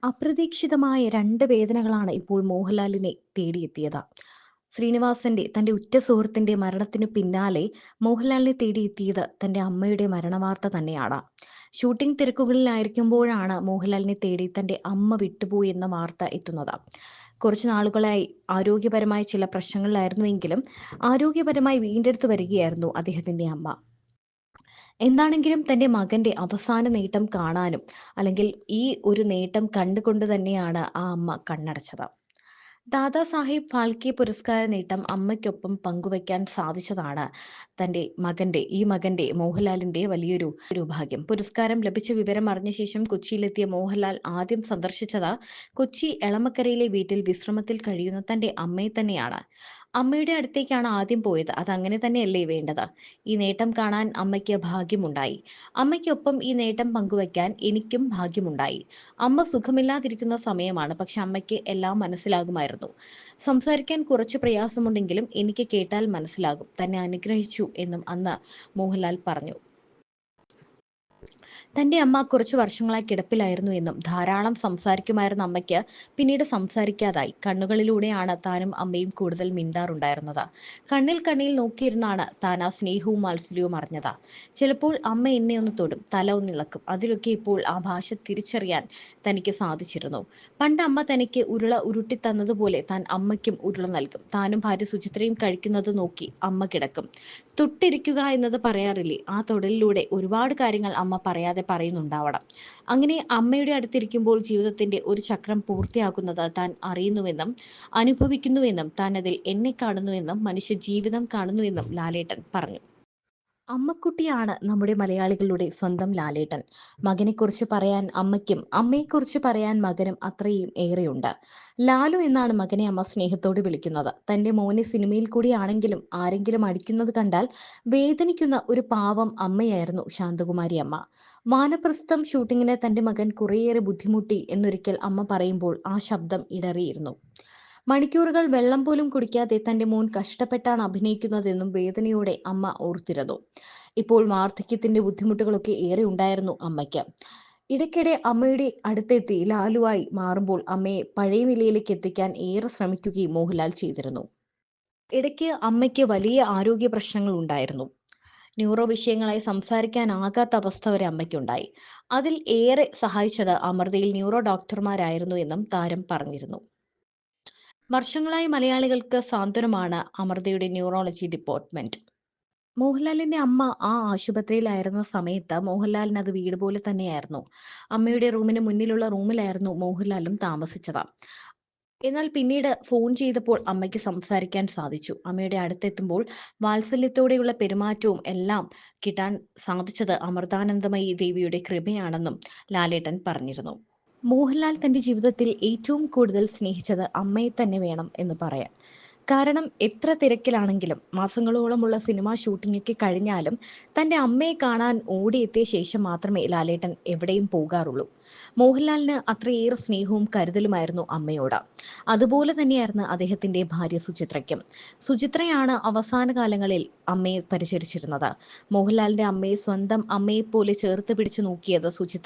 അപ്രതീക്ഷിതമായ 2 വേദനകളാണ് ഇപ്പോൾ മോഹൻലാലിനെ തേടിയെത്തിയത്. തന്റെ ഉറ്റ സുഹൃത്തിന്റെ മരണത്തിനു പിന്നാലെ മോഹൻലാലിനെ തേടിയെത്തിയത് തന്റെ അമ്മയുടെ മരണവാർത്ത തന്നെയാണ്. ഷൂട്ടിംഗ് തിരക്കുകളിലായിരിക്കുമ്പോഴാണ് മോഹൻലാലിനെ തേടി തന്റെ അമ്മ വിട്ടുപോയി എന്ന വാർത്ത എത്തുന്നത്. കുറച്ചു നാളുകളായി ആരോഗ്യപരമായ ചില പ്രശ്നങ്ങളിലായിരുന്നുവെങ്കിലും ആരോഗ്യപരമായി വീണ്ടെടുത്തു വരികയായിരുന്നു അദ്ദേഹത്തിന്റെ അമ്മ. എന്താണെങ്കിലും തന്റെ മകന്റെ അവസാന നേട്ടം കാണാനും, അല്ലെങ്കിൽ ഈ ഒരു നേട്ടം കണ്ടുകൊണ്ട് തന്നെയാണ് ആ അമ്മ കണ്ണടച്ചത്. ദാദാസാഹിബ് ഫാൽക്കെ പുരസ്കാര നേട്ടം അമ്മയ്ക്കൊപ്പം പങ്കുവയ്ക്കാൻ സാധിച്ചതാണ് ഈ മകന്റെ മോഹൻലാലിന്റെ വലിയൊരു ഭാഗ്യം. പുരസ്കാരം ലഭിച്ച വിവരം അറിഞ്ഞ ശേഷം കൊച്ചിയിലെത്തിയ മോഹൻലാൽ ആദ്യം സന്ദർശിച്ചത് കൊച്ചി എളമക്കരയിലെ വീട്ടിൽ വിശ്രമത്തിൽ കഴിയുന്ന തന്റെ അമ്മയെ തന്നെയാണ്. അമ്മയുടെ അടുത്തേക്കാണ് ആദ്യം പോയത്. അതങ്ങനെ തന്നെയല്ലേ വേണ്ടത്? ഈ നേട്ടം കാണാൻ അമ്മയ്ക്ക് ഭാഗ്യമുണ്ടായി. അമ്മയ്ക്കൊപ്പം ഈ നേട്ടം പങ്കുവയ്ക്കാൻ എനിക്കും ഭാഗ്യമുണ്ടായി. അമ്മ സുഖമില്ലാതിരിക്കുന്ന സമയമാണ്. പക്ഷെ അമ്മയ്ക്ക് എല്ലാം മനസ്സിലാകുമായിരുന്നു. സംസാരിക്കാൻ കുറച്ച് പ്രയാസമുണ്ടെങ്കിലും എനിക്ക് കേട്ടാൽ മനസ്സിലാകും. തന്നെ അനുഗ്രഹിച്ചു എന്നും അന്ന് മോഹൻലാൽ പറഞ്ഞു. തന്റെ അമ്മ കുറച്ചു വർഷങ്ങളായി കിടപ്പിലായിരുന്നു എന്നും ധാരാളം സംസാരിക്കുമായിരുന്ന അമ്മയ്ക്ക് പിന്നീട് സംസാരിക്കാതായി. കണ്ണുകളിലൂടെയാണ് താനും അമ്മയും കൂടുതൽ മിണ്ടാറുണ്ടായിരുന്നത്. കണ്ണിൽ കണ്ണിൽ നോക്കിയിരുന്നാണ് താൻ ആ സ്നേഹവും വാത്സല്യവും അറിഞ്ഞത്. ചിലപ്പോൾ അമ്മ എന്നെ ഒന്ന് തൊടും, തല ഒന്നിളക്കും. അതിലൊക്കെ ഇപ്പോൾ ആ ഭാഷ തിരിച്ചറിയാൻ തനിക്ക് സാധിച്ചിരുന്നു. പണ്ട് അമ്മ തനിക്ക് ഉരുള ഉരുട്ടിത്തന്നതുപോലെ താൻ അമ്മയ്ക്കും ഉരുള നൽകും. താനും ഭാര്യ സുചിത്രയും കഴിക്കുന്നത് നോക്കി അമ്മ കിടക്കും. തൊട്ടിരിക്കുക എന്നത് പറയാറില്ലേ, ആ തൊടലിലൂടെ ഒരുപാട് കാര്യങ്ങൾ അമ്മ പറയാതെ പറയുന്നുണ്ടാവണം. അങ്ങനെ അമ്മയുടെ അടുത്തിരിക്കുമ്പോൾ ജീവിതത്തിന്റെ ഒരു ചക്രം പൂർത്തിയാക്കുന്നത് താൻ അറിയുന്നുവെന്നും അനുഭവിക്കുന്നുവെന്നും താൻ അതിൽ എന്നെ കാണുന്നുവെന്നും മനുഷ്യ ജീവിതം കാണുന്നുവെന്നും ലാലേട്ടൻ പറഞ്ഞു. അമ്മക്കുട്ടിയാണ് നമ്മുടെ മലയാളികളുടെ സ്വന്തം ലാലേട്ടൻ. മകനെക്കുറിച്ച് പറയാൻ അമ്മയ്ക്കും അമ്മയെക്കുറിച്ച് പറയാൻ മകനും അത്രയും ഏറെയുണ്ട്. ലാലു എന്നാണ് മകനെ അമ്മ സ്നേഹത്തോടെ വിളിക്കുന്നത്. തന്റെ മോനെ സിനിമയിൽ കൂടിയാണെങ്കിലും ആരെങ്കിലും അടിക്കുന്നത് കണ്ടാൽ വേദനിക്കുന്ന ഒരു പാവം അമ്മയായിരുന്നു ശാന്തകുമാരി അമ്മ. വാനപ്രസ്ഥം ഷൂട്ടിങ്ങിന് തന്റെ മകൻ കുറേയേറെ ബുദ്ധിമുട്ടി എന്നൊരിക്കൽ അമ്മ പറയുമ്പോൾ ആ ശബ്ദം ഇടറിയിരുന്നു. മണിക്കൂറുകൾ വെള്ളം പോലും കുടിക്കാതെ തന്റെ മോൻ കഷ്ടപ്പെട്ടാണ് അഭിനയിക്കുന്നതെന്നും വേദനയോടെ അമ്മ ഓർത്തിരുന്നു. ഇപ്പോൾ വാർദ്ധക്യത്തിന്റെ ബുദ്ധിമുട്ടുകളൊക്കെ ഏറെ ഉണ്ടായിരുന്നു അമ്മയ്ക്ക്. ഇടയ്ക്കിടെ അമ്മയുടെ അടുത്തെത്തി ലാലുവായി മാറുമ്പോൾ അമ്മയെ പഴയ നിലയിലേക്ക് എത്തിക്കാൻ ഏറെ ശ്രമിക്കുകയും മോഹൻലാൽ ചെയ്തിരുന്നു. ഇടയ്ക്ക് അമ്മയ്ക്ക് വലിയ ആരോഗ്യ പ്രശ്നങ്ങൾ ഉണ്ടായിരുന്നു. ന്യൂറോ വിഷയങ്ങളായി സംസാരിക്കാനാകാത്ത അവസ്ഥ വരെ അമ്മയ്ക്കുണ്ടായി. അതിൽ ഏറെ സഹായിച്ചത് അമൃതയിൽ ന്യൂറോ ഡോക്ടർമാരായിരുന്നു എന്നും താരം പറഞ്ഞിരുന്നു. വർഷങ്ങളായി മലയാളികൾക്ക് സാന്ത്വനമാണ് അമൃതയുടെ ന്യൂറോളജി ഡിപ്പാർട്ട്മെന്റ്. മോഹൻലാലിന്റെ അമ്മ ആ ആശുപത്രിയിലായിരുന്ന സമയത്ത് മോഹൻലാലിന് അത് വീട് പോലെ തന്നെയായിരുന്നു. അമ്മയുടെ റൂമിന് മുന്നിലുള്ള റൂമിലായിരുന്നു മോഹൻലാലും താമസിച്ചത്. എന്നാൽ പിന്നീട് ഫോൺ ചെയ്തപ്പോൾ അമ്മയ്ക്ക് സംസാരിക്കാൻ സാധിച്ചു. അമ്മയുടെ അടുത്തെത്തുമ്പോൾ വാത്സല്യത്തോടെയുള്ള പെരുമാറ്റവും എല്ലാം കിട്ടാൻ സാധിച്ചത് അമൃതാനന്ദമയി ദേവിയുടെ കൃപയാണെന്നും ലാലേട്ടൻ പറഞ്ഞിരുന്നു. മോഹൻലാൽ തന്റെ ജീവിതത്തിൽ ഏറ്റവും കൂടുതൽ സ്നേഹിച്ചത് അമ്മയെ തന്നെ വേണം എന്ന് പറയാൻ. കാരണം എത്ര തിരക്കിലാണെങ്കിലും മാസങ്ങളോളമുള്ള സിനിമാ ഷൂട്ടിംഗൊക്കെ കഴിഞ്ഞാലും തന്റെ അമ്മയെ കാണാൻ ഓടിയെത്തിയ ശേഷം മാത്രമേ ലാലേട്ടൻ എവിടെയും പോകാറുള്ളൂ. മോഹൻലാലിന് അത്രയേറെ സ്നേഹവും കരുതലുമായിരുന്നു അമ്മയോട്. അതുപോലെ തന്നെയായിരുന്നു അദ്ദേഹത്തിന്റെ ഭാര്യ സുചിത്രയ്ക്കും. സുചിത്രയാണ് അവസാന കാലങ്ങളിൽ അമ്മയെ പരിചരിച്ചിരുന്നത്. മോഹൻലാലിന്റെ അമ്മയെ സ്വന്തം അമ്മയെപ്പോലെ ചേർത്ത് പിടിച്ചു നോക്കിയത് സുചിത്ര